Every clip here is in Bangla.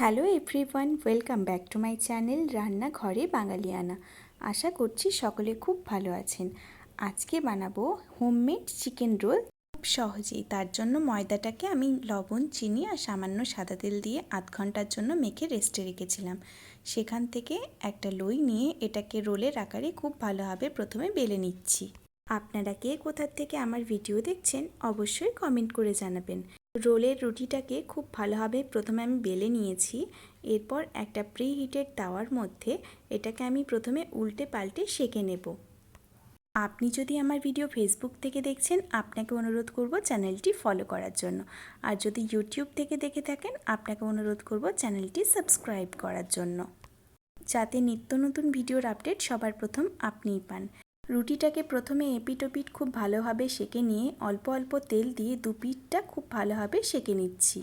Hello everyone, welcome back to my channel রান্নাঘরে বাঙালিয়ানা। আশা করছি সকলে খুব ভালো আছেন। আজকে বানাবো হোমমেড চিকেন রোল খুব সহজেই। তার জন্য ময়দাটাকে আমি লবণ, চিনি আর সামান্য সাদা তেল দিয়ে আধ ঘন্টার জন্য মেখে রেস্টে রেখেছিলাম। সেখান থেকে একটা লই নিয়ে এটাকে রোলের আকারে খুব ভালোভাবে প্রথমে বেলে নিচ্ছি। আপনারা কে কোথার থেকে আমার ভিডিও দেখছেন অবশ্যই কমেন্ট করে জানাবেন। রোলের রুটিটাকে খুব ভালোভাবে প্রথমে আমি বেলে নিয়েছি। এরপর একটা প্রিহিটেড তাওয়ার মধ্যে এটাকে আমি প্রথমে উল্টে পাল্টে সেঁকে নেব। আপনি যদি আমার ভিডিও ফেসবুক থেকে দেখছেন, আপনাকে অনুরোধ করব চ্যানেলটি ফলো করার জন্য। আর যদি ইউটিউব থেকে দেখে থাকেন, আপনাকে অনুরোধ করব চ্যানেলটি সাবস্ক্রাইব করার জন্য, যাতে নিত্য নতুন ভিডিওর আপডেট সবার প্রথম আপনিই পান। রুটিটাকে প্রথমে এপিট ওপিট খুব ভালোভাবে সেঁকে নিয়ে অল্প অল্প তেল দিয়ে দুপিঠটা খুব ভালোভাবে সেঁকে নিচ্ছি।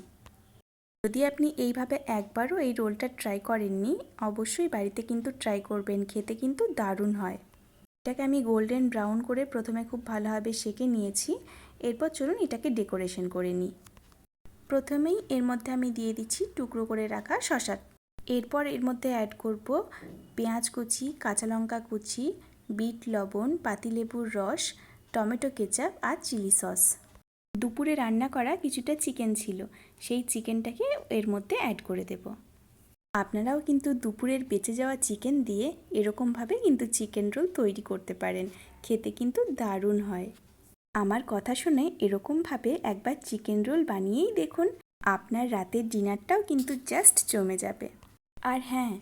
যদি আপনি এইভাবে একবারও এই রোলটা ট্রাই করেননি, অবশ্যই বাড়িতে কিন্তু ট্রাই করবেন, খেতে কিন্তু দারুণ হয়। এটাকে আমি গোল্ডেন ব্রাউন করে প্রথমে খুব ভালোভাবে সেঁকে নিয়েছি। এরপর চলুন এটাকে ডেকোরেশন করে নিই। প্রথমেই এর মধ্যে আমি দিয়ে দিচ্ছি টুকরো করে রাখা শসা। এরপর এর মধ্যে অ্যাড করব পেঁয়াজ কুচি, কাঁচা লঙ্কা কুচি, বিট লবণ, পাতিলেবুর রস, টমেটো কেচাপ আর চিলি সস। দুপুরে রান্না করা কিছুটা চিকেন ছিল, সেই চিকেনটাকে এর মধ্যে অ্যাড করে দেব। আপনারাও কিন্তু দুপুরের বেঁচে যাওয়া চিকেন দিয়ে এরকমভাবে কিন্তু চিকেন রোল তৈরি করতে পারেন, খেতে কিন্তু দারুণ হয়। আমার কথা শুনে এরকমভাবে একবার চিকেন রোল বানিয়েই দেখুন, আপনার রাতের ডিনারটাও কিন্তু জাস্ট জমে যাবে। আর হ্যাঁ,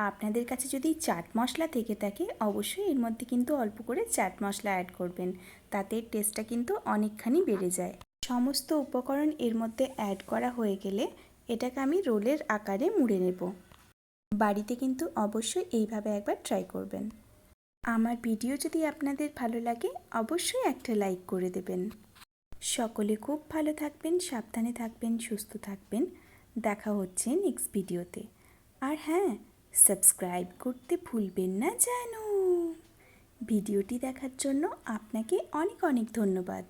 আপনাদের কাছে যদি চাট মশলা থেকে থাকে, অবশ্যই এর মধ্যে কিন্তু অল্প করে চাট মশলা অ্যাড করবেন, তাতে টেস্টটা কিন্তু অনেকখানি বেড়ে যায়। সমস্ত উপকরণ এর মধ্যে অ্যাড করা হয়ে গেলে এটাকে আমি রোলের আকারে মুড়ে নেব। বাড়িতে কিন্তু অবশ্যই এইভাবে একবার ট্রাই করবেন। আমার ভিডিও যদি আপনাদের ভালো লাগে, অবশ্যই একটা লাইক করে দেবেন। সকলে খুব ভালো থাকবেন, সাবধানে থাকবেন, সুস্থ থাকবেন। দেখা হচ্ছে নেক্সট ভিডিওতে। আর হ্যাঁ, সাবস্ক্রাইব করতে ভুলবেন না যেন। ভিডিওটি দেখার জন্য আপনাকে অনেক অনেক ধন্যবাদ।